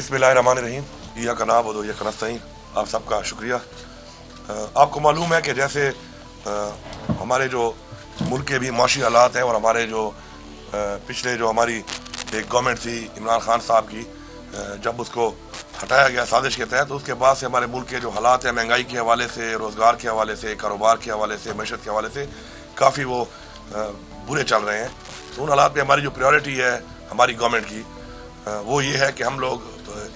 बिस्मिल्लाहिर्रहमानिर्रहीम। या कनाब व या कनस्तईन। आप सबका शुक्रिया। आपको मालूम है कि जैसे हमारे जो मुल्क के भी माशी हालात हैं और हमारे जो पिछले जो हमारी एक गवर्नमेंट थी इमरान खान साहब की, जब उसको हटाया गया साजिश के तहत, तो उसके बाद से हमारे मुल्क के जो हालात हैं महंगाई के हवाले से, रोज़गार के हवाले से, कारोबार के हवाले से, मैशत के हवाले से काफ़ी वो बुरे चल रहे हैं। तो उन हालात में हमारी जो प्रायोरिटी है हमारी गवर्नमेंट की वो ये है कि हम लोग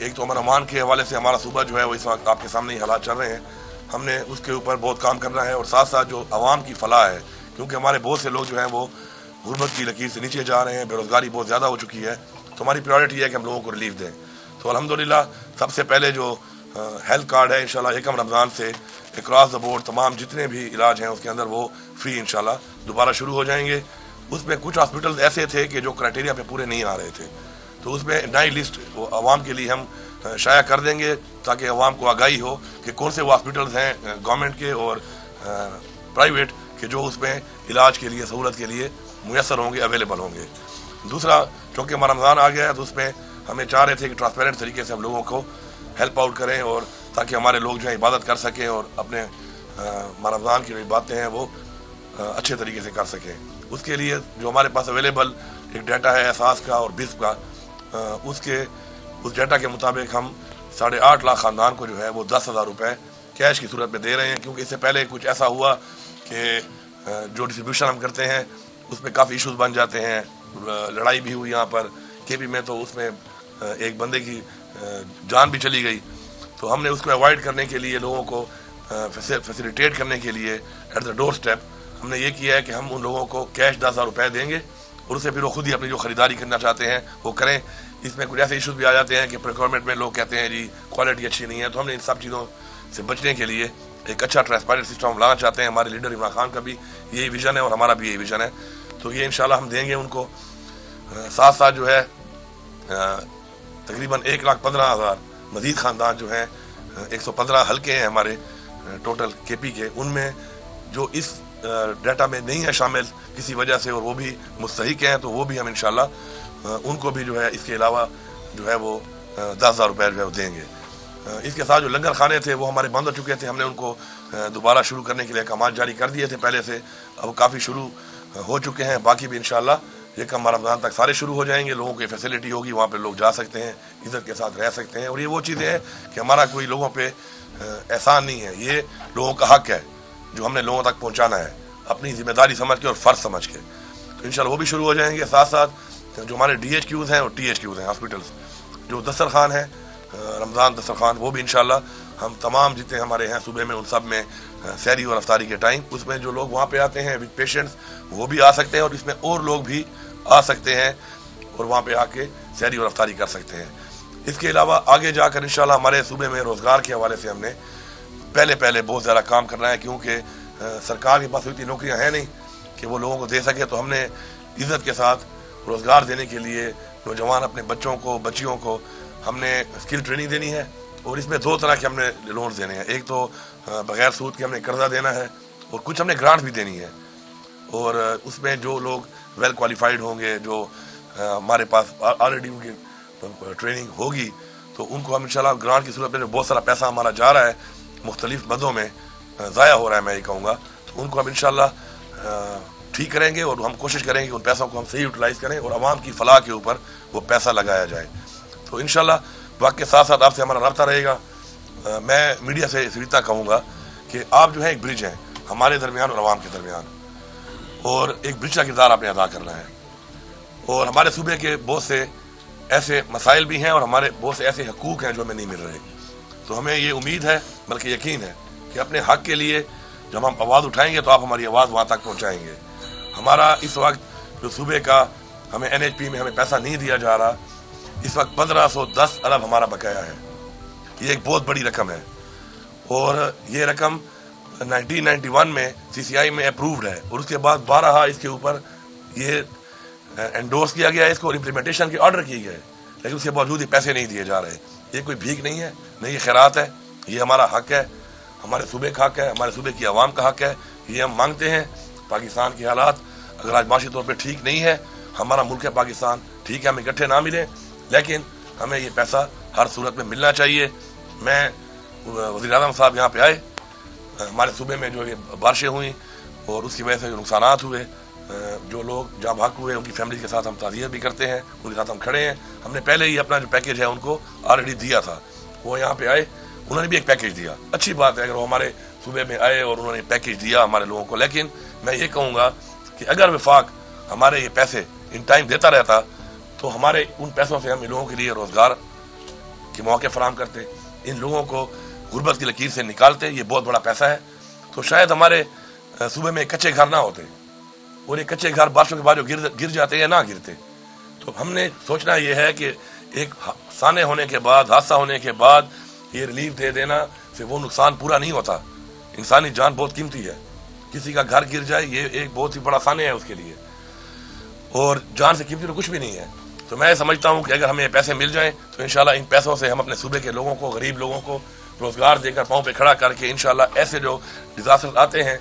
एक तो अमन अमान के हवाले से हमारा सूबा जो है वो इस वक्त आपके सामने ही हालात चल रहे हैं, हमने उसके ऊपर बहुत काम करना है। और साथ साथ जो आवाम की फलाह है, क्योंकि हमारे बहुत से लोग जो हैं वो गुर्बत की लकीर से नीचे जा रहे हैं, बेरोज़गारी बहुत ज़्यादा हो चुकी है, तो हमारी प्रायोरिटी है कि हम लोगों को रिलीफ दें। तो अल्हम्दुलिल्लाह सबसे पहले जो हेल्थ कार्ड है इंशाल्लाह एकम रमज़ान से अक्रॉस द बोर्ड तमाम जितने भी इलाज हैं उसके अंदर वो फ्री इंशाल्लाह दोबारा शुरू हो जाएंगे। उसमें कुछ हॉस्पिटल्स ऐसे थे कि जो क्राइटेरिया पे पूरे नहीं आ रहे थे, तो उसमें नई लिस्ट वो आवाम के लिए हम शाया कर देंगे ताकि आवाम को आगाही हो कि कौन से वो हॉस्पिटल्स हैं गवर्नमेंट के और प्राइवेट के जो उसमें इलाज के लिए सहूलत के लिए मुयसर होंगे, अवेलेबल होंगे। दूसरा, चूँकि हमारा रमज़ान आ गया है तो उसमें हमें चाह रहे थे कि ट्रांसपेरेंट तरीके से हम लोगों को हेल्प आउट करें और ताकि हमारे लोग जो है इबादत कर सकें और अपने रमज़ान की जो बातें हैं वो अच्छे तरीके से कर सकें। उसके लिए जो हमारे पास अवेलेबल एक डाटा है एहसास का और बिस्प का, उस डाटा के मुताबिक हम 8.5 लाख ख़ानदान को जो है वो 10,000 रुपये कैश की सूरत में दे रहे हैं। क्योंकि इससे पहले कुछ ऐसा हुआ कि जो डिस्ट्रीब्यूशन हम करते हैं उसमें काफ़ी इश्यूज बन जाते हैं, लड़ाई भी हुई यहाँ पर केपी में, तो उसमें एक बंदे की जान भी चली गई। तो हमने उसको अवॉइड करने के लिए, लोगों को फैसिलिटेट करने के लिए एट द डोर स्टेप हमने ये किया है कि हम उन लोगों को कैश 10,000 रुपये देंगे और उससे फिर वो खुद ही अपनी जो ख़रीदारी करना चाहते हैं वो करें। इसमें कुछ ऐसे इशूज़ भी आ जाते हैं कि प्रोक्योरमेंट में लोग कहते हैं जी क्वालिटी अच्छी नहीं है, तो हमने इन सब चीज़ों से बचने के लिए एक अच्छा ट्रांसपेरेंट सिस्टम हम लाना चाहते हैं। हमारे लीडर इमरान खान का भी यही विज़न है और हमारा भी यही विज़न है, तो ये इंशाल्लाह हम देंगे उनको। साथ साथ जो है तकरीबन 1,15,000 मज़ीद ख़ानदान जो हैं, 115 हल्के हैं हमारे टोटल केपी के, उनमें जो इस डाटा में नहीं है शामिल किसी वजह से और वो भी मुस्तहिक हैं, तो वो भी हम इंशाल्लाह उनको भी जो है इसके अलावा जो है वो 10,000 रुपये जो है वो देंगे। इसके साथ जो लंगर खाने थे वो हमारे बंद हो चुके थे, हमने उनको दोबारा शुरू करने के लिए अहकाम जारी कर दिए थे पहले से, अब काफ़ी शुरू हो चुके हैं। बाकी भी इंशाल्लाह ये कम रमज़ान तक सारे शुरू हो जाएंगे। लोगों की फैसिलिटी होगी, वहाँ पे लोग जा सकते हैं, इज़्ज़त के साथ रह सकते हैं। और ये वो चीज़ें हैं कि हमारा कोई लोगों पे एहसान नहीं है, ये लोगों का हक है जो हमने लोगों तक पहुँचाना है अपनी जिम्मेदारी समझ के और फ़र्ज समझ के। तो इंशाल्लाह वो भी शुरू हो जाएंगे। साथ साथ जो हमारे DHQs हैं और THQs हैं हॉस्पिटल्स, जो दस्तरखान है रमज़ान दस्तरखान, वो भी इंशाल्लाह हम तमाम जितने हमारे हैं सूबे में उन सब में सहरी और अफ्तारी के टाइम उसमें जो लोग वहाँ पे आते हैं विद पेशेंट्स वो भी आ सकते हैं और इसमें और लोग भी आ सकते हैं और वहाँ पे आके सहरी और अफ्तारी कर सकते हैं। इसके अलावा आगे जाकर इंशाल्लाह हमारे सूबे में रोज़गार के हवाले से हमने पहले बहुत ज़्यादा काम करना है, क्योंकि सरकार के पास इतनी नौकरियाँ हैं नहीं कि वो लोगों को दे सके। तो हमने इज़्ज़त के साथ रोज़गार देने के लिए नौजवान अपने बच्चों को बच्चियों को हमने स्किल ट्रेनिंग देनी है और इसमें 2 तरह के हमने लोन्स देने हैं। एक तो बगैर सूद के हमने कर्जा देना है और कुछ हमने ग्रांट भी देनी है। और उसमें जो लोग वेल क्वालिफाइड होंगे, जो हमारे पास ऑलरेडी उनकी ट्रेनिंग होगी, तो उनको हम इंशाल्लाह ग्रांट की सूरत में जो बहुत सारा पैसा हमारा जा रहा है मुख्तलिफ मदों में ज़ाया हो रहा है, मैं ये कहूँगा, तो उनको हम इंशाल्लाह ठीक करेंगे और हम कोशिश करेंगे कि उन पैसों को हम सही यूटिलाइज़ करें और आवाम की फलाह के ऊपर वो पैसा लगाया जाए। तो इंशाल्लाह वक्त के साथ साथ आपसे हमारा रब्ता रहेगा। मैं मीडिया से सीधा कहूँगा कि आप जो है एक ब्रिज हैं हमारे दरमियान और आवाम के दरमियान, और एक ब्रिज का किरदार आपने अदा करना है। और हमारे सूबे के बहुत से ऐसे मसाइल भी हैं और हमारे बहुत से ऐसे हकूक़ हैं जो हमें नहीं मिल रहे, तो हमें ये उम्मीद है बल्कि यकीन है कि अपने हक के लिए जब हम आवाज़ उठाएंगे तो आप हमारी आवाज़ वहाँ तक पहुँचाएँगे। हमारा इस वक्त जो सूबे का हमें NHP में हमें पैसा नहीं दिया जा रहा, इस वक्त 1510 अरब हमारा बकाया है। ये एक बहुत बड़ी रकम है और ये रकम 1991 में CCI में अप्रूव्ड है और उसके बाद 12 इसके ऊपर ये एंडोर्स किया गया है इसको और इम्प्लीमेंटेशन के ऑर्डर किए गए, लेकिन उसके बावजूद ये पैसे नहीं दिए जा रहे। ये कोई भीख नहीं है, नहीं ये खैरात है, ये हमारा हक है, हमारे सूबे का हक है, हमारे सूबे की आवाम का हक है। ये हम मांगते हैं। पाकिस्तान के हालात अगर आज माशी तौर पर ठीक नहीं है, हमारा मुल्क है पाकिस्तान, ठीक है हम इकट्ठे ना मिले, लेकिन हमें ये पैसा हर सूरत में मिलना चाहिए। मैं वज़ीर आज़म साहब यहाँ पे आए, हमारे सूबे में जो ये बारिशें हुई और उसकी वजह से जो नुकसानात हुए, जो लोग जहाँ भाग हुए उनकी फैमिली के साथ हम ताज़ियत भी करते हैं, उनके साथ हम खड़े हैं। हमने पहले ही अपना जो पैकेज है उनको ऑलरेडी दिया था, वो यहाँ पे आए, उन्होंने भी एक पैकेज दिया। अच्छी बात है अगर वो हमारे सूबे में आए और उन्होंने पैकेज दिया हमारे लोगों को। लेकिन मैं ये कहूँगा कि अगर वफाक हमारे ये पैसे इन टाइम देता रहता तो हमारे उन पैसों से हम इन लोगों के लिए रोज़गार के मौके फराहम करते, इन लोगों को गुर्बत की लकीर से निकालते। ये बहुत बड़ा पैसा है। तो शायद हमारे सूबे में कच्चे घर ना होते, और ये कच्चे घर बारिशों के बाद जो गिर जाते या ना गिरते। तो हमने सोचना ये है कि एक साने होने के बाद, हादसा होने के बाद ये रिलीफ दे देना से वो नुकसान पूरा नहीं होता। इंसानी जान बहुत कीमती है, किसी का घर गिर जाए ये एक बहुत ही बड़ा साने है उसके लिए, और जान से कीमती तो कुछ भी नहीं है। तो मैं समझता हूँ कि अगर हमें पैसे मिल जाएं तो इंशाल्लाह इन पैसों से हम अपने सूबे के लोगों को, गरीब लोगों को रोजगार देकर पाँव पे खड़ा करके इंशाल्लाह ऐसे जो डिजास्टर आते हैं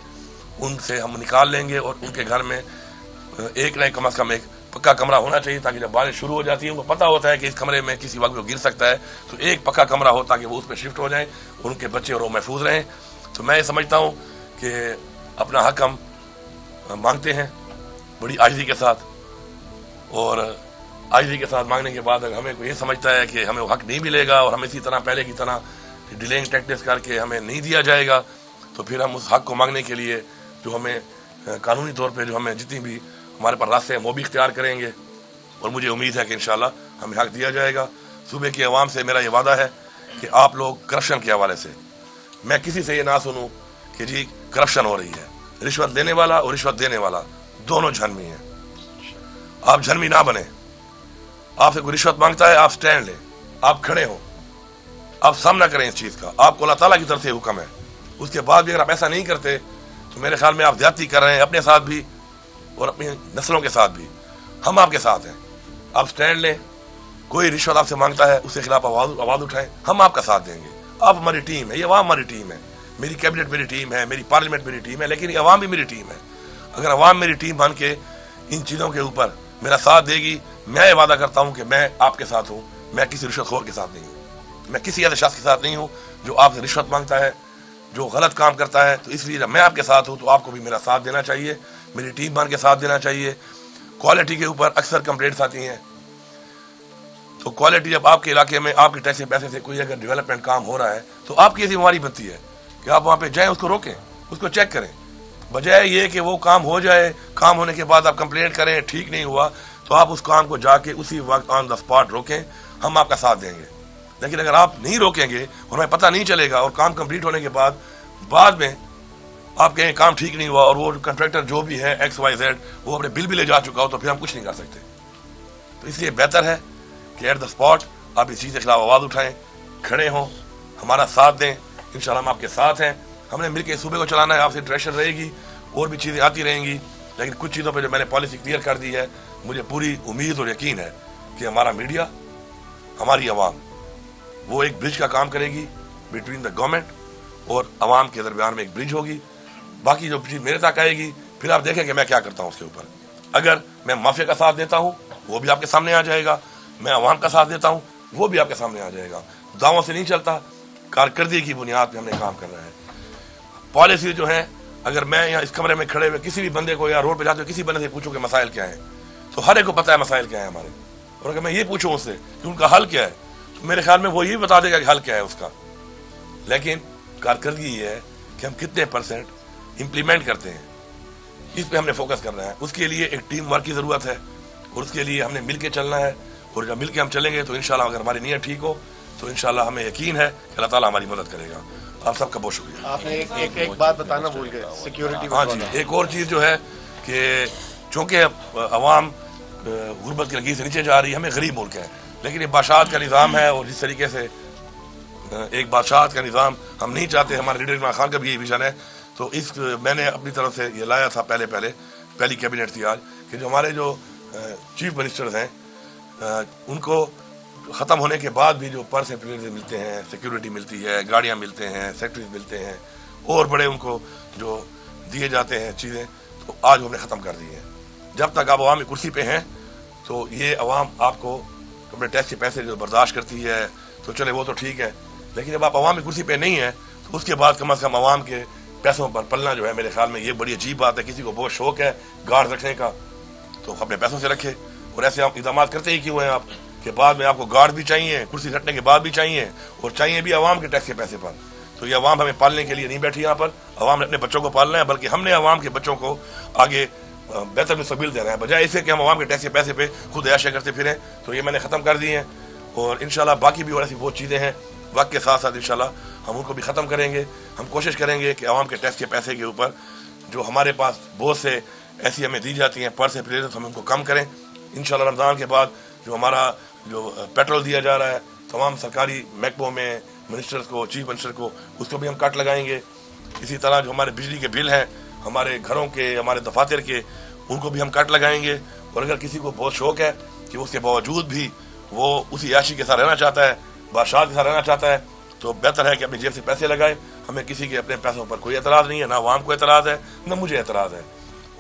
उनसे हम निकाल लेंगे। और उनके घर में एक नहीं कम से कम एक पक्का कमरा होना चाहिए, ताकि जब बारिश शुरू हो जाती है उनको पता होता है कि इस कमरे में किसी वक्त वो गिर सकता है, तो एक पक्का कमरा हो ताकि वो उस पर शिफ्ट हो जाए, उनके बच्चे और वो महफूज रहें। तो मैं समझता हूँ कि अपना हक हम मांगते हैं बड़ी आजिज़ी के साथ, और आजिज़ी के साथ मांगने के बाद अगर हमें कोई ये समझता है कि हमें वो हक नहीं मिलेगा और हम इसी तरह पहले की तरह डिलेइंग टैक्टिक्स करके हमें नहीं दिया जाएगा, तो फिर हम उस हक को मांगने के लिए जो हमें कानूनी तौर पे जो हमें जितनी भी हमारे पास रास्ते हैं वो भी इख्तियार करेंगे। और मुझे उम्मीद है कि इंशाल्लाह हमें हक दिया जाएगा। सूबे की आवाम से मेरा ये वादा है कि आप लोग करप्शन के हवाले से, मैं किसी से ये ना सुनूं कि जी करप्शन हो रही है। रिश्वत लेने वाला और रिश्वत देने वाला दोनों झनमी हैं। आप झनमी ना बने। आपसे कोई रिश्वत मांगता है, आप स्टैंड लें, आप खड़े हो, आप सामना करें इस चीज का। आपको अल्लाह ताला की तरफ से हुक्म है। उसके बाद भी अगर आप ऐसा नहीं करते तो मेरे ख्याल में आप ज्यादती कर रहे हैं अपने साथ भी और अपनी नस्लों के साथ भी। हम आपके साथ हैं, आप स्टैंड लें। कोई रिश्वत आपसे मांगता है उसके खिलाफ आवाज उठाएं, हम आपका साथ देंगे। आप हमारी टीम है, ये अवाम हमारी टीम है, मेरी कैबिनेट मेरी टीम है, मेरी पार्लियामेंट मेरी टीम है, लेकिन ये अवाम भी मेरी टीम है। अगर अवाम मेरी टीम बन के इन चीजों के ऊपर मेरा साथ देगी, मैं ये वादा करता हूं कि मैं आपके साथ हूं। मैं किसी रिश्वतखोर के साथ नहीं हूं, मैं किसी ऐसे शख्स के साथ नहीं हूं जो आपसे रिश्वत मांगता है, जो गलत काम करता है। तो इसलिए जब मैं आपके साथ हूं तो आपको भी मेरा साथ देना चाहिए, मेरी टीम बन के साथ देना चाहिए। क्वालिटी के ऊपर अक्सर कंप्लेंट्स आती हैं, तो क्वालिटी जब आपके इलाके में आपके टैक्स के पैसे से कोई अगर डेवलपमेंट काम हो रहा है तो आपकी ऐसी बीमारी बनती है कि आप वहां पे जाएं, उसको रोकें, उसको चेक करें, बजाय ये कि वो काम हो जाए, काम होने के बाद आप कंप्लेंट करें ठीक नहीं हुआ, तो आप उस काम को जाके उसी वक्त ऑन द स्पॉट रोकें। हम आपका साथ देंगे। लेकिन अगर आप नहीं रोकेंगे और हमें पता नहीं चलेगा और काम कंप्लीट होने के बाद में आप कहें काम ठीक नहीं हुआ और वो कॉन्ट्रैक्टर जो भी है XYZ वो अपने बिल भी ले जा चुका हो, तो फिर हम कुछ नहीं कर सकते। तो इसलिए बेहतर है कि एट द स्पॉट आप इस चीज़ के खिलाफ आवाज़ उठाएं, खड़े हों, हमारा साथ दें। इंशाल्लाह हम आपके साथ हैं। हमने मिलकर सूबे को चलाना है, आपसे इंटरेक्शन रहेगी, और भी चीज़ें आती रहेंगी। लेकिन कुछ चीज़ों पर जो मैंने पॉलिसी क्लियर कर दी है, मुझे पूरी उम्मीद और यकीन है कि हमारा मीडिया, हमारी आवाम, वो एक ब्रिज का काम करेगी बिटवीन द गवर्नमेंट और आवाम के दरमियान में एक ब्रिज होगी। बाकी जो चीज़ मेरे तक आएगी फिर आप देखें कि मैं क्या करता हूँ उसके ऊपर। अगर मैं माफिया का साथ देता हूँ वो भी आपके सामने आ जाएगा, मैं आवाम का साथ देता हूँ वो भी आपके सामने आ जाएगा। दावों से नहीं चलता, कारकर्दगी की बुनियाद पे हमने काम करना है। पॉलिसी जो है, अगर मैं यहाँ इस कमरे में खड़े हुए किसी भी बंदे को या रोड पे जाते हुए किसी बंदे से पूछूं कि मसाइल क्या है, तो हर एक को पता है मसाइल क्या है हमारे। और अगर मैं ये पूछूं उससे कि उनका हल क्या है, तो मेरे ख्याल में वो ये बता देगा कि हल क्या है उसका। लेकिन कारकर्दगी ये है कि हम कितने % इम्प्लीमेंट करते हैं, इस पे हमने फोकस करना है। उसके लिए एक टीम वर्क की जरूरत है और उसके लिए हमने मिल के चलना है। और जब मिल के हम चलेंगे तो इंशाल्लाह अगर हमारी नीयत ठीक हो तो इंशाल्लाह हमें यकीन है कि अल्लाह ताला हमारी मदद करेगा। आप सबका बहुत शुक्रिया। आपने एक बात बताना भूल गए, सिक्योरिटी। हाँ जी, एक और चीज़ जो है कि चूँकि अवाम गुर्बत की लकीर से नीचे जा रही है, हमें गरीब मुल्क है, लेकिन ये बादशाहत का निज़ाम है और जिस तरीके से एक बादशाहत का निज़ाम हम नहीं चाहते, हमारे लीडर इमरान खान का भी यही विजन है। तो इस मैंने अपनी तरफ से ये लाया था पहली कैबिनेट थी आज, कि जो हमारे जो चीफ मिनिस्टर्स हैं उनको ख़त्म होने के बाद भी जो पर्स मिलते हैं, सिक्योरिटी मिलती है, गाड़ियाँ मिलते हैं, सेक्रेटरीज मिलते हैं और बड़े उनको जो दिए जाते हैं चीज़ें, तो आज हमने ख़त्म कर दी है। जब तक आप अवामी कुर्सी पे हैं तो ये अवाम आपको अपने टैक्स के पैसे जो बर्दाश्त करती है तो चले वो तो ठीक है, लेकिन जब आप अवाम की कुर्सी पे नहीं है तो उसके बाद कम अज कम अवाम के पैसों पर पलना जो है मेरे ख्याल में ये बड़ी अजीब बात है। किसी को बहुत शौक है गार्ड रखने का तो अपने पैसों से रखे, और ऐसे आप इक़दाम करते ही क्यों हैं आप कि बाद में आपको गार्ड भी चाहिए, कुर्सी हटने के बाद भी चाहिए, और चाहिए भी अवाम के टैक्स के पैसे पर। तो ये अवाम हमें पालने के लिए नहीं बैठी यहाँ पर, अवाम ने अपने बच्चों को पालना है, बल्कि हमने अवाम के बच्चों को आगे बेहतर मुस्तकबिल देना है, बजाय इससे कि हम अवाम के टैक्स के पैसे पे खुद ऐशा करते फिरें। तो ये मैंने ख़त्म कर दिए हैं, और इंशाल्लाह बाकी भी और ऐसी बहुत चीज़ें हैं वक्त के साथ साथ इंशाल्लाह हम उनको भी ख़त्म करेंगे। हम कोशिश करेंगे कि अवाम के टैक्स के पैसे के ऊपर जो हमारे पास बहुत से ऐसी हमें दी जाती हैं पर से प्लेयर, हम उनको कम करें। इंशाल्लाह रमज़ान के बाद जो हमारा जो पेट्रोल दिया जा रहा है तमाम सरकारी महकमों में मिनिस्टर्स को, चीफ मिनिस्टर को, उसको भी हम कट लगाएंगे। इसी तरह जो हमारे बिजली के बिल हैं, हमारे घरों के, हमारे दफातर के, उनको भी हम कट लगाएंगे। और अगर किसी को बहुत शौक है कि उसके बावजूद भी वो उसी याशी के साथ रहना चाहता है, बादशाह के साथ रहना चाहता है, तो बेहतर है कि अपनी जेब से पैसे लगाए। हमें किसी के अपने पैसों पर कोई एतराज़ नहीं है, ना अवाम को एतराज़ है, ना मुझे एतराज़ है,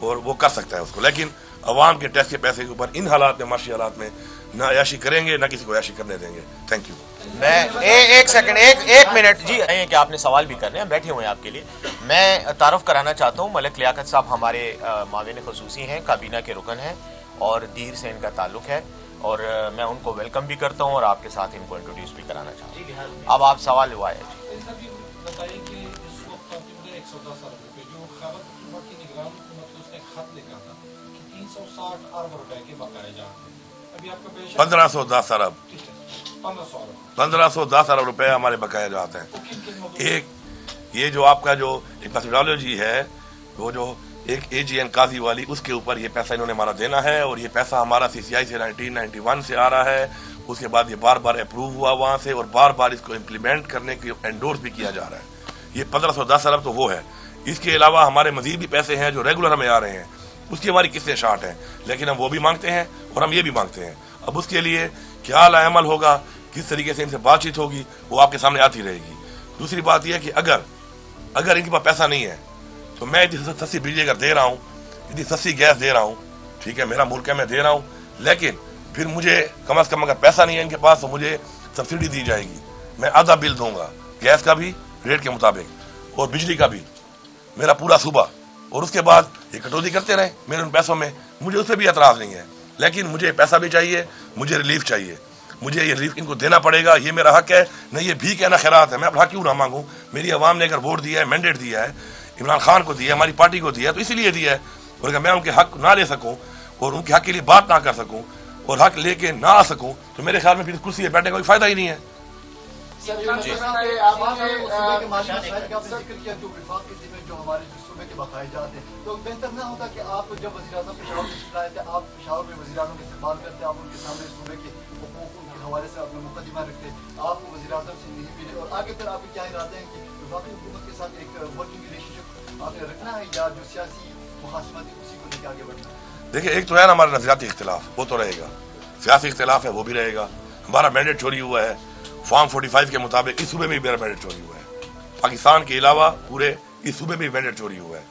और वो कर सकता है उसको। लेकिन अवाम के टैक्स के पैसे के ऊपर इन हालात में, माशी हालात में ना अयाशी करेंगे, ना किसी को अयाशी करने देंगे। Thank you. मैं एक सेकंड, एक मिनट जी, कि आपने सवाल भी करने हैं, बैठे हुए हैं आपके लिए। मैं तारुफ कराना चाहता हूँ, मलिक लियाकत साहब हमारे माविन खुसूसी हैं, काबीना के रुकन हैं, और दीर से इनका ताल्लुक है, और मैं उनको वेलकम भी करता हूँ और आपके साथ इनको इंट्रोड्यूस भी कराना चाहता हूँ। अब आप सवाल हुआ है जी। 1510 अरब 1510 अरब रुपए हमारे बकाया जाते हैं। एक ये जो आपका जो एक मेथोडोलॉजी है, वो जो एक AGN काजी वाली, उसके ऊपर ये पैसा इन्होंने हमारा देना है, और ये पैसा हमारा CCI से 1991 से आ रहा है। उसके बाद ये बार बार अप्रूव हुआ वहाँ से, और बार बार इसको इम्प्लीमेंट करने की एंडोर्स भी किया जा रहा है। ये 1510 अरब तो वो है। इसके अलावा हमारे मजीद भी पैसे हैं जो रेगुलर हमें आ रहे हैं, उसकी हमारी किस्तें शार्ट हैं, लेकिन हम वो भी मांगते हैं और हम ये भी मांगते हैं। अब उसके लिए क्या अमल होगा, किस तरीके से इनसे बातचीत होगी, वो आपके सामने आती रहेगी। दूसरी बात यह है कि अगर इनके पास पैसा नहीं है तो मैं यदि सस्ती बिजली अगर दे रहा हूँ, यदि सस्ती गैस दे रहा हूँ, ठीक है, मेरा मुल्क है, मैं दे रहा हूँ, लेकिन फिर मुझे कम अज कम अगर पैसा नहीं है इनके पास तो मुझे सब्सिडी दी जाएगी। मैं आधा बिल दूंगा, गैस का भी रेट के मुताबिक और बिजली का भी, मेरा पूरा सूबा, और उसके बाद ये कटौती करते रहे मेरे उन पैसों में, मुझे उस पर भी एतराज़ नहीं है। लेकिन मुझे पैसा भी चाहिए, मुझे रिलीफ चाहिए, मुझे ये रिलीफ इनको देना पड़ेगा, ये मेरा हक है। न ये भीख है ना खैरात है, मैं अपना हक क्यों ना मांगूँ। मेरी आवाम ने अगर वोट दिया है, मैंडेट दिया है, इमरान खान को दिया है, हमारी पार्टी को दिया है, तो इसीलिए दिया है। और अगर मैं उनके हक ना ले सकूँ और उनके हक के लिए बात ना कर सकूँ और हक लेके ना आ सकूँ, तो मेरे ख्याल में फिर कुर्सी पे बैठने का कोई फायदा ही नहीं है। जो हमारे सूबे के बकाए जाते हैं, तो बेहतर ना होता कि आप जब वज़ीर-ए-आज़म पेशावर तशरीफ लाए थे, आप पेशावर में वज़ीर-ए-आज़म के इस्तेमाल करते, आप उनके सामने सूबे के हुकूक के हवाले से अपना मुकदमा रखते, आपको वज़ीर-ए-आज़म से नहीं मिले, और आगे फिर आपके क्या इरादे हैं कि वफाकी हुकूमत के साथ एक वर्किंग रिलेशनशिप आपने रखना है, या जो सियासी मुखासमत है उसी को लेकर आगे बढ़ना है? देखिए, एक तो है ना हमारा नजरियाती इख्तिलाफ, वो तो रहेगा, सियासी इख्तिलाफ है वो भी रहेगा। हमारा मैंडेट चोरी हुआ है फॉर्म 45 के मुताबिक, इस सूबे में भी मेरा मैंडेट चोरी हुआ है, पाकिस्तान के अलावा पूरे इस सूबे में मैंडेट चोरी हुआ है।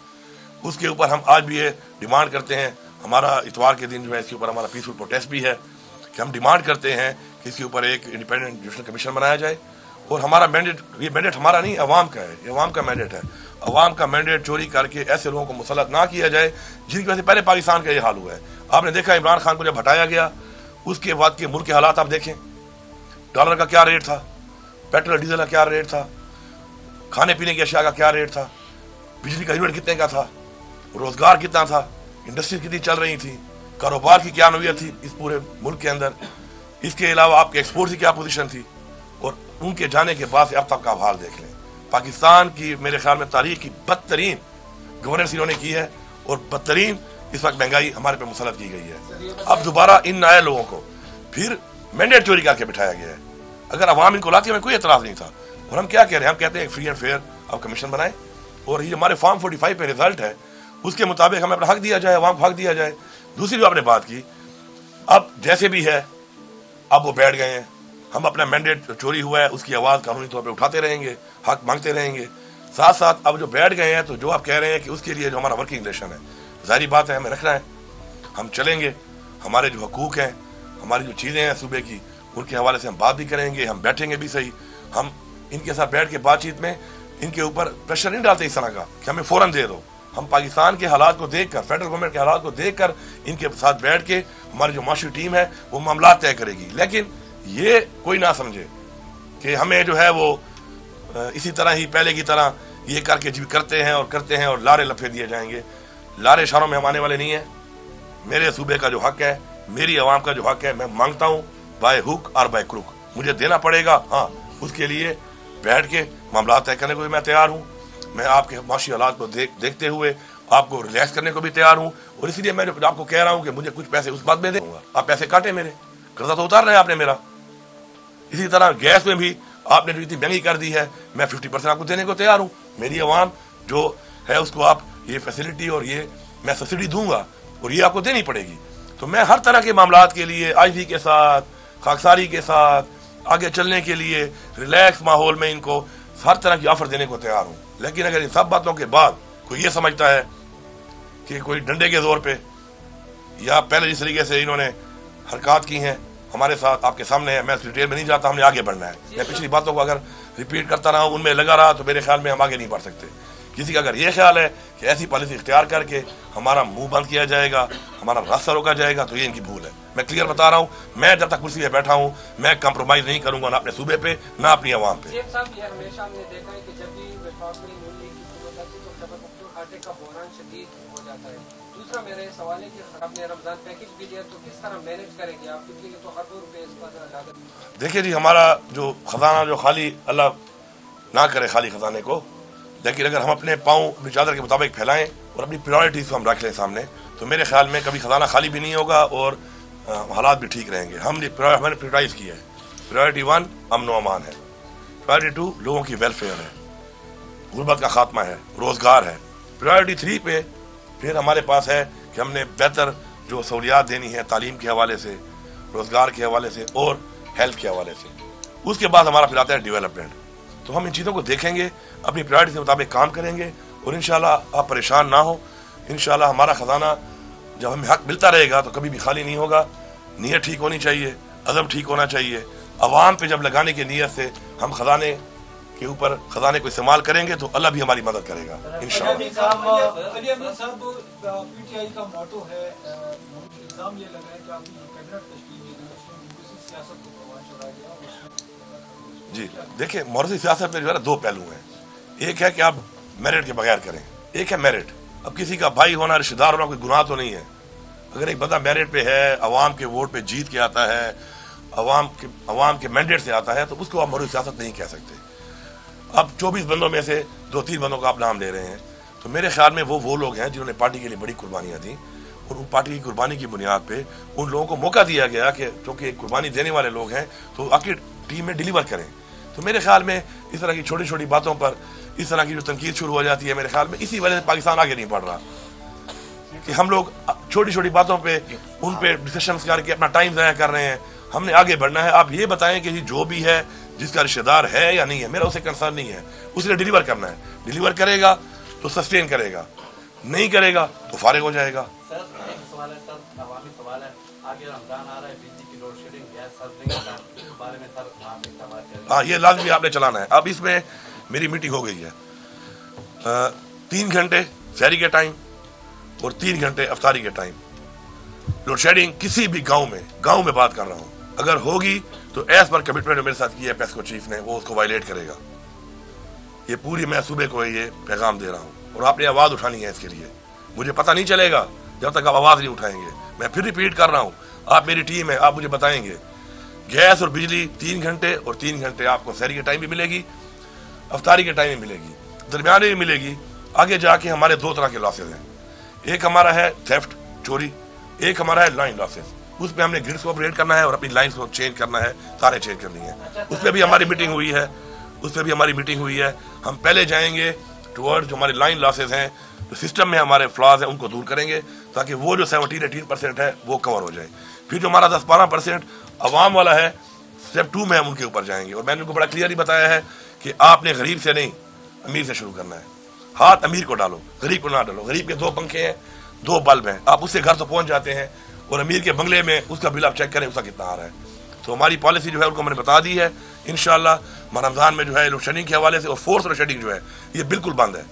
उसके ऊपर हम आज भी ये डिमांड करते हैं, हमारा इतवार के दिन जो है इसके ऊपर हमारा पीसफुल प्रोटेस्ट भी है कि हम डिमांड करते हैं कि इसके ऊपर एक इंडिपेंडेंट जुडिशल कमीशन बनाया जाए। और हमारा मैंडेट, ये मैंडेट हमारा नहीं, अवाम का है, ये अवाम का मैंडेट है। अवाम का मैंडेट चोरी करके ऐसे लोगों को मुसल्लत ना किया जाए जिनकी वजह से पहले पाकिस्तान का ये हाल हुआ है। आपने देखा इमरान खान को जब हटाया गया, उसके बाद के मुल्क के हालात आप देखें, डॉलर का क्या रेट था, पेट्रोल डीजल का क्या रेट था, खाने पीने की अशिया का क्या रेट था, बिजली का यूनिट कितने का था, रोजगार कितना था, इंडस्ट्री कितनी चल रही थी, कारोबार की क्या नौयत थी इस पूरे मुल्क के अंदर। इसके अलावा आपके एक्सपोर्ट की क्या पोजीशन थी, और उनके जाने के बाद से अब तक का हाल देख लें। पाकिस्तान की मेरे ख्याल में तारीख की बदतरीन गवर्नेंस इन्होंने की है, और बदतरीन इस वक्त महंगाई हमारे पे मुसल्लत की गई है। अब दोबारा इन नए लोगों को फिर मैंडेट चोरी करके बिठाया गया है। अगर अवाम इनको लाती, हमें कोई एतराज नहीं था। और हम क्या कह रहे हैं, हम कहते हैं फ्री एंड फेयर आप कमीशन बनाएं, और ये हमारे फॉर्म 45 पे रिजल्ट है, उसके मुताबिक हमें अपना हक दिया जाए, अवाम को हक दिया जाए। दूसरी जो आपने बात की, अब जैसे भी है, अब वो बैठ गए हैं, हम अपना मैंडेट चोरी हुआ है उसकी आवाज़ कानूनी तौर पे उठाते रहेंगे, हक मांगते रहेंगे। साथ साथ अब जो बैठ गए हैं, तो जो आप कह रहे हैं कि उसके लिए जो हमारा वर्किंग रिलेशन है, जाहिर बात है हमें रखना है, हम चलेंगे, हमारे जो हकूक़ हैं, हमारी जो चीज़ें हैं सूबे की, उनके हवाले से हम बात भी करेंगे, हम बैठेंगे भी सही। हम इनके साथ बैठ के बातचीत में इनके ऊपर प्रेशर नहीं डालते इस तरह का कि हमें फौरन दे दो। हम पाकिस्तान के हालात को देखकर, फेडरल गवर्नमेंट के हालात को देखकर इनके साथ बैठ के हमारी जो माशी टीम है वो मामला तय करेगी। लेकिन ये कोई ना समझे कि हमें जो है वो इसी तरह ही पहले की तरह ये करके जी करते हैं और लारे लफे दिए जाएंगे। लारे इशारों में हम आने वाले नहीं है। मेरे सूबे का जो हक है, मेरी आवाम का जो हक है, मैं मांगता हूँ बाय हुक और बाय क्रुक मुझे देना पड़ेगा। हाँ, उसके लिए बैठ के मामला तय करने को भी मैं तैयार हूँ। मैं आपके माशी हालात को देखते हुए आपको रिलैक्स करने को भी तैयार हूँ। और इसलिए मैं आपको कह रहा हूँ कि मुझे कुछ पैसे उस बात में दूंगा। आप पैसे काटे, मेरे कर्जा तो उतार रहे हैं आपने मेरा। इसी तरह गैस में भी आपने जो इतनी महंगी कर दी है, मैं 50% आपको देने को तैयार हूँ। मेरी आवाम जो है उसको आप ये फैसिलिटी और ये मैं सब्सिडी दूंगा और ये आपको देनी पड़ेगी। तो मैं हर तरह के मामलात के लिए आईवी के साथ, खाकसारी के साथ आगे चलने के लिए रिलैक्स माहौल में इनको हर तरह की ऑफर देने को तैयार हूँ। लेकिन अगर इन सब बातों के बाद कोई ये समझता है कि कोई डंडे के जोर पे या पहले जिस तरीके से इन्होंने हरकत की हैं हमारे साथ, आपके सामने है, मैं डिटेल में नहीं जाता, हमने आगे बढ़ना है। मैं पिछली बातों को अगर रिपीट करता रहा, उनमें लगा रहा, तो मेरे ख्याल में हम आगे नहीं बढ़ सकते। किसी का अगर ये ख्याल है कि ऐसी पॉलिसी इख्तियार करके हमारा मुंह बंद किया जाएगा, हमारा रास्ता रोका जाएगा, तो ये इनकी भूल है। मैं क्लियर बता रहा हूँ, मैं जब तक कुर्सी पे बैठा हूँ मैं कंप्रोमाइज नहीं करूंगा, ना अपने सूबे पे ना अपनी आवाम पे। हमेशा हमने देखा है कि जब भी वफाक में नून लीग की हुकूमत आती है तो खैबर पख्तूनख्वा आटे का बहरान शदीद हो जाता है। दूसरा मेरा सवाल है कि आपने रमजान पैकेज भी लिया तो किस तरह मैनेज करेंगे आप, क्योंकि तो अरबों रुपए इस पर लागत। देखिए जी, हमारा जो खजाना जो खाली, अल्लाह ना करे खाली खजाने को, लेकिन अगर हम अपने पाँव अपनी चादर के मुताबिक फैलाएं और अपनी प्रायोरिटीज को हम रख लें सामने, तो मेरे ख्याल में कभी खजाना खाली भी नहीं होगा और हालात भी ठीक रहेंगे। हमने प्रायोरिटाइज किया है। प्रायोरिटी 1 अमन व अमान है, प्रायोरिटी 2 लोगों की वेलफेयर है, गुर्बत का खात्मा है, रोजगार है। प्रायोरिटी 3 पे फिर हमारे पास है कि हमने बेहतर जो सहूलियात देनी है तालीम के हवाले से, रोजगार के हवाले से और हेल्थ के हवाले से। उसके बाद हमारा फिर आता है डेवलपमेंट। तो हम इन चीज़ों को देखेंगे, अपनी प्रायोरिटी के मुताबिक काम करेंगे और इंशाल्लाह आप परेशान ना हो। इंशाल्लाह हमारा खजाना जब हमें हक मिलता रहेगा तो कभी भी खाली नहीं होगा। नीयत ठीक होनी चाहिए, अज़म ठीक होना चाहिए। अवाम पे जब लगाने की नीयत से हम खजाने के ऊपर खजाने को इस्तेमाल करेंगे तो अल्लाह भी हमारी मदद करेगा इंशाअल्लाह। जी देखिए, मौरूसी सियासत में जो है ना 2 पहलू हैं। एक है कि आप मेरिट के बगैर करें, एक है मेरिट। अब किसी का भाई होना, रिश्तेदार होना कोई गुनाह तो नहीं है। अगर एक बंदा मेरिट पे है, अवाम के वोट पे जीत के आता है, अवाम के मैंडेट से आता है, तो उसको आप मौरूसी सियासत नहीं कह सकते। अब 24 बंदों में से 2-3 बंदों का आप नाम ले रहे हैं, तो मेरे ख्याल में वो लोग हैं जिन्होंने पार्टी के लिए बड़ी कुर्बानियां दी और उन पार्टी की कुर्बानी की बुनियाद पे उन लोगों को मौका दिया गया कि क्योंकि कुर्बानी देने वाले लोग हैं तो आपकी टीम में डिलीवर करें। तो मेरे ख्याल में इस तरह की छोटी छोटी बातों पर इस तरह की जो तनकीद शुरू हो जाती है, मेरे ख्याल में इसी वजह से पाकिस्तान आगे नहीं बढ़ रहा कि हम लोग छोटी छोटी बातों पे उन पे डिस्कशन करके अपना टाइम ज़ाया कर रहे हैं। हमने आगे बढ़ना है। आप ये बताएं कि जो भी है जिसका रिश्तेदार है या नहीं है, मेरा उसे कंसर्न नहीं है, उसे डिलीवर करना है। डिलीवर करेगा तो सस्टेन करेगा, नहीं करेगा तो फारिग हो जाएगा। हाँ, ये लाजमी आपने चलाना है। अब इसमें मेरी मीटिंग हो गई है, 3 घंटे शहरी के टाइम और 3 घंटे अफ्तारी के टाइम। लोड शेडिंग किसी भी गांव में बात कर रहा हूं, अगर होगी तो एज पर कमिटमेंट मेरे साथ की है पेस्को चीफ ने, वो उसको वायलेट करेगा। ये पूरी मैं सूबे को ये पैगाम दे रहा हूं और आपने आवाज उठानी है इसके लिए। मुझे पता नहीं चलेगा जब तक आप आवाज नहीं उठाएंगे। मैं फिर रिपीट कर रहा हूं, आप मेरी टीम है, आप मुझे बताएंगे। गैस और बिजली 3 घंटे और 3 घंटे आपको शहरी के टाइम भी मिलेगी, अफ्तारी के टाइम भी मिलेगी, दरमियान भी मिलेगी। आगे जाके हमारे 2 तरह के लॉसेज हैं। एक हमारा है थेफ्ट, चोरी, एक हमारा है लाइन लॉसेज। उस पर हमने ग्रिड्स को अपग्रेड करना है और अपनी लाइन्स को चेंज करना है, तारें चेंज करनी है। उस पर भी हमारी मीटिंग हुई है। हम पहले जाएंगे टुवर्ड जो हमारे लाइन लॉसेज हैं, जो सिस्टम में हमारे फ्लॉज हैं, उनको दूर करेंगे ताकि वो जो 17-18% है वो कवर हो जाए। फिर जो हमारा 10-12% अवाम वाला है, स्टेप 2 में हम उनके ऊपर जाएंगे। और मैंने उनको बड़ा क्लियरली बताया है कि आपने गरीब से नहीं अमीर से शुरू करना है। हाथ अमीर को डालो, गरीब को ना डालो। गरीब के 2 पंखे हैं, 2 बल्ब हैं, आप उससे घर तो पहुंच जाते हैं, और अमीर के बंगले में उसका बिल आप चेक करें उसका कितना आ रहा है। तो हमारी पॉलिसी जो है उनको मैंने बता दी है। इंशाअल्लाह रमज़ान में जो है लोड शेडिंग के हवाले से और फोर्स लोड शेडिंग जो है ये बिल्कुल बंद है,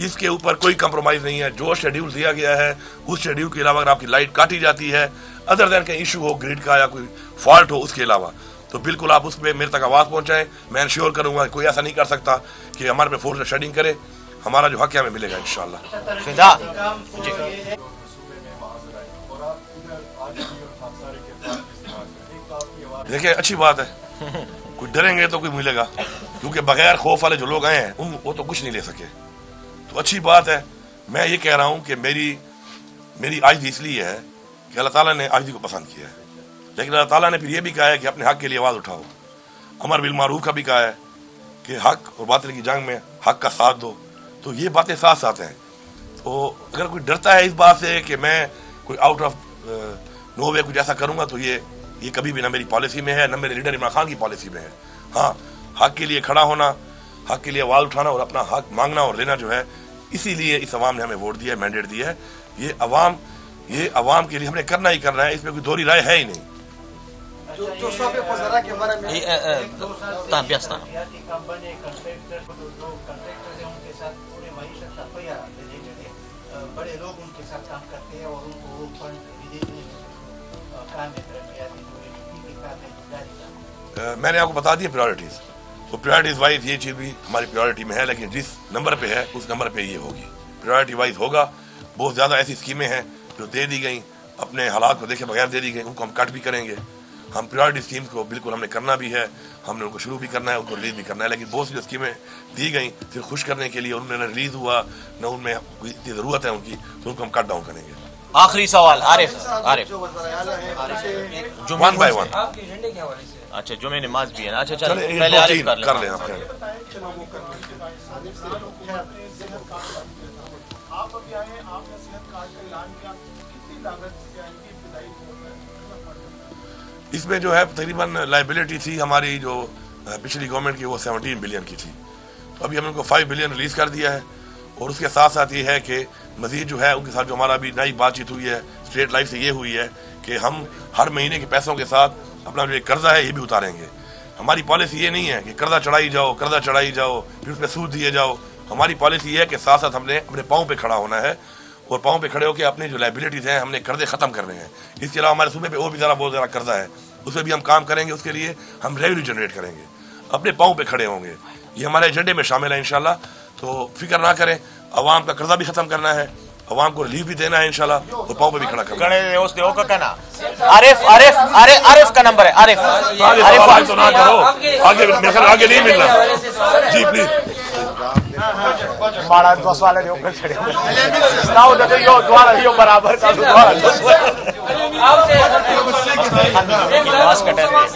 इसके ऊपर कोई कंप्रोमाइज़ नहीं है। जो शेड्यूल दिया गया है उस शेड्यूल के अलावा अगर आपकी लाइट काटी जाती है, अदर दैन कहीं इशू हो ग्रिड का या कोई फॉल्ट हो उसके अलावा, तो बिल्कुल आप उस पर मेरे तक आवाज़ पहुँचाएँ। मैं इंश्योर करूँगा कोई ऐसा नहीं कर सकता कि हमारे पे फोर्स लोड शेडिंग करे। हमारा जो हक है हमें मिलेगा इंशाअल्लाह। देखिए अच्छी बात है, कुछ डरेंगे तो कोई मिलेगा, क्योंकि बगैर खौफ वाले जो लोग आए हैं वो तो कुछ नहीं ले सके, तो अच्छी बात है। मैं ये कह रहा हूँ कि मेरी आजिज़ी इसलिए है कि अल्लाह ताला ने आजिज़ी को पसंद किया है, लेकिन अल्लाह ताला ने फिर ये भी कहा है कि अपने हक के लिए आवाज़ उठाओ। अमर बिल मारूफ का भी कहा है कि हक और बातिल की जंग में हक का साथ दो, तो ये बातें साथ साथ हैं। तो अगर कोई डरता है इस बात से कि मैं कोई आउट ऑफ नो वे कुछ ऐसा करूँगा, तो ये कभी भी ना मेरी पॉलिसी में है, ना मेरे लीडर इमरान खान की पॉलिसी में है। हाँ, हक के लिए खड़ा होना, हक के लिए आवाज़ उठाना और अपना हक मांगना और लेना जो है, इसीलिए इस अवाम ने हमें वोट दिया है, मैंडेट दिया है। ये अवाम के लिए हमने करना ही करना है, इसमें कोई दोहरी राय है ही नहीं। बड़े लोग उनके साथ काम करते हैं और उनको वो फंड मैंने आपको बता दिया प्रायोरिटीज, तो प्रायोरिटीज वाइज ये चीज़ भी हमारी प्रायोरिटी में है, लेकिन जिस नंबर पे है उस नंबर पे ये होगी, प्रायोरिटी वाइज होगा। बहुत ज़्यादा ऐसी स्कीमें हैं जो दे दी गई, अपने हालात को देखे बगैर दे दी गई, उनको हम कट भी करेंगे। हम प्रायोरिटी स्कीम्स को बिल्कुल हमने करना भी है, हमने उनको शुरू भी करना है, उनको रिलीज भी करना है, लेकिन बहुत सी जो स्कीमें दी गई सिर्फ खुश करने के लिए, उनमें रिलीज हुआ न उनमें इतनी ज़रूरत है उनकी, तो उनको हम कट डाउन करेंगे। आखिरी सवाल आरिफ वन बाय वन। अच्छा, जुमे नमाज भी है ना। अच्छा चलो पहले आरिफ कर लें आप। आप अभी आए, आपने सेहत कार्ड का ऐलान किया, कितनी लागत से आएंगी? इसमें जो है तकरीबन लाइबिलिटी थी हमारी जो पिछली गवर्नमेंट की, वो 17 बिलियन की थी, तो अभी हमने उनको 5 बिलियन रिलीज कर दिया है। और उसके साथ साथ ये है कि मजीद जो है उनके साथ जो हमारा अभी नई बातचीत हुई है स्टेट लाइफ से, ये हुई है कि हम हर महीने के पैसों के साथ अपना जो कर्जा है ये भी उतारेंगे। हमारी पॉलिसी ये नहीं है कि कर्जा चढ़ाई जाओ फिर उस पर सूद दिए जाओ। हमारी पॉलिसी ये है कि साथ साथ हमने अपने पाँव पे खड़ा होना है और पाँव पे खड़े होकर अपने जो लाइबिलिटीज हैं हमने कर्जे खत्म करने हैं। इसके अलावा हमारे सूबे पे और भी बहुत ज़्यादा कर्जा है, उसमें भी हम काम करेंगे। उसके लिए हम रेवेन्यू जनरेट करेंगे, अपने पाँव पे खड़े होंगे, ये हमारे एजेंडे में शामिल है इंशाल्लाह। तो फिक्र ना करें, अवाम का कर्जा भी खत्म करना है, अवाम को रिलीफ भी देना है इंशाल्लाह, और पाँव पे भी खड़ा करना है। आरिफ का नंबर है। आरिफ तो ना करो, आगे नहीं मिलना जी, प्लीज। बराबर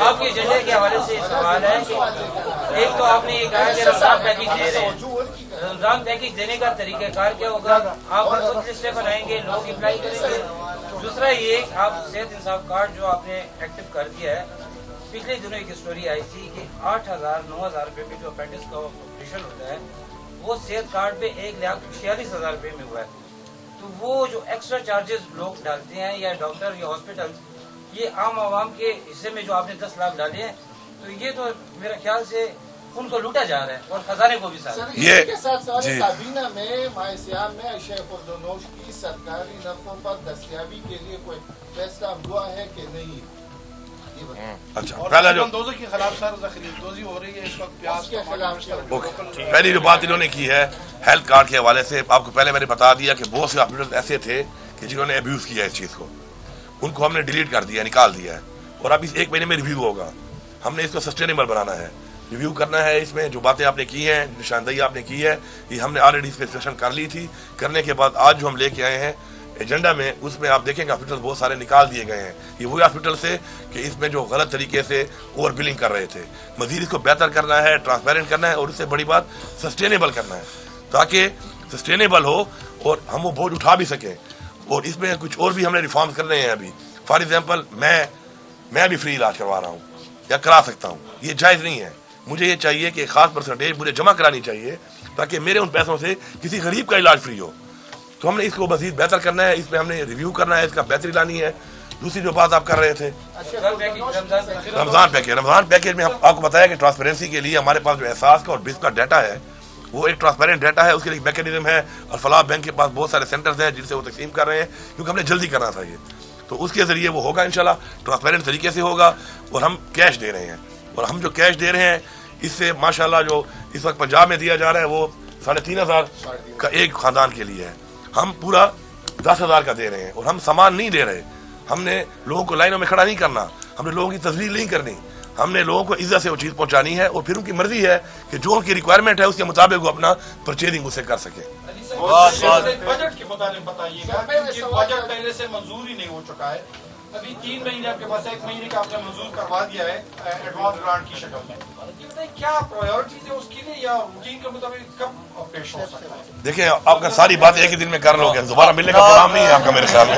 आपके एजेंडे के हवाले से सवाल है कि एक तो आपने ये कहा कि रमजान पैकेज दे रहे हैं, रमजान पैकेज देने का तरीकाकार क्या होगा? आप लिस्ट बनाएंगे, लोग अप्लाई करेंगे। दूसरा ये आप सेहत इंसाफ कार्ड जो आपने एक्टिव कर दिया है, पिछले दिनों एक स्टोरी आई थी कि 8,000-9,000 रुपए में जो अपेंडिक्स का ऑपरेशन होता है वो सेहत कार्ड पे 1,46,000 रुपए में हुआ है। तो वो जो एक्स्ट्रा चार्जेस लोग डालते हैं या डॉक्टर या हॉस्पिटल, ये आम आवाम के हिस्से में जो आपने 10 लाख डाले हैं, तो ये तो मेरा ख्याल से उनको लूटा जा रहा है और खजाने को भी साथ। ये के साथ काबीना में मायसियाम में अशय खुर्दनोश की सरकारी नफों पर दस्तयाबी के लिए कोई फैसला हुआ है कि नहीं? अच्छा, पहला जो के खिलाफ सर खरीदोजी हो रही है इस वक्त, प्याज के खिलाफ। पहली जो बात इन्होंने की है हेल्थ कार्ड के हवाले से, आपको पहले मैंने बता दिया कि बहुत से हॉस्पिटल ऐसे थे कि जिन्होंने अब्यूज किया इस चीज़ को, उनको हमने डिलीट कर दिया, निकाल दिया है, और अब इस 1 महीने में रिव्यू होगा। हमने इसको सस्टेनेबल बनाना है, रिव्यू करना है। इसमें जो बातें आपने की हैं, निशानदेही आपने की है, ये हमने ऑलरेडी इस पर डिस्कशन कर ली थी। करने के बाद आज जो हम लेके आए हैं एजेंडा में, उसमें आप देखेंगे हॉस्पिटल बहुत सारे निकाल दिए गए हैं। ये वही हॉस्पिटल से कि इसमें जो गलत तरीके से ओवर बिलिंग कर रहे थे, मजीद इसको बेहतर करना है, ट्रांसपेरेंट करना है, और उससे बड़ी बात सस्टेनेबल करना है, ताकि सस्टेनेबल हो और हम वो बोझ उठा भी सकें। और इसमें कुछ और भी हमने रिफॉर्म कर रहे हैं अभी। फॉर एग्जाम्पल मैं भी फ्री इलाज करवा रहा हूँ या करा सकता हूँ, ये जायज़ नहीं है। मुझे ये चाहिए कि एक खास परसेंटेज मुझे जमा करानी चाहिए ताकि मेरे उन पैसों से किसी गरीब का इलाज फ्री हो। तो हमने इसको मजीद बेहतर करना है, इसमें हमने रिव्यू करना है, इसका बेहतरी लानी है। दूसरी जो बात आप कर रहे थे रमजान पैकेज में हम आपको बताया कि ट्रांसपेरेंसी के लिए हमारे पास जो एहसास का और बिस्क का डाटा है वो एक ट्रांसपेरेंट डाटा है, उसके लिए एक मैकेनिज्म है और फलाह बैंक के पास बहुत सारे सेंटर्स हैं जिनसे वो तकसीम कर रहे हैं क्योंकि हमने जल्दी करना था ये, तो उसके जरिए वो होगा इंशाल्लाह, ट्रांसपेरेंट तरीके से होगा। और हम कैश दे रहे हैं और हम जो कैश दे रहे हैं इससे माशाल्लाह जो इस वक्त पंजाब में दिया जा रहा है वो 3,500 का एक खानदान के लिए है, हम पूरा 10,000 का दे रहे हैं। और हम सामान नहीं दे रहे, हमने लोगों को लाइनों में खड़ा नहीं करना, हमने लोगों की तस्वीर नहीं करनी, हमने लोगों को इज्जत से वो चीज पहुंचानी है और फिर उनकी मर्जी है कि जो उनकी रिक्वायरमेंट है उसके मुताबिक वो अपना परचेजिंग उसे कर सके। बजट के मुताबिक बताइएगा, बजट पहले से मंजूर ही नहीं हो चुका है, अभी 3 महीने आपके पास, 1 महीने का आपने मंजूर करवा दिया है एडवांस ग्रांट की शक्ल में, क्या प्रायोरिटीज है उसके लिए या रूटीन के मुताबिक कब पेश हो सकता है? देखिए आप अगर सारी बात एक ही दिन में कर लोगे दोबारा मिलने का प्रोग्राम नहीं है आपका मेरे ख्याल में।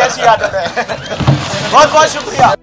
ऐसी आदत है। बहुत बहुत शुक्रिया।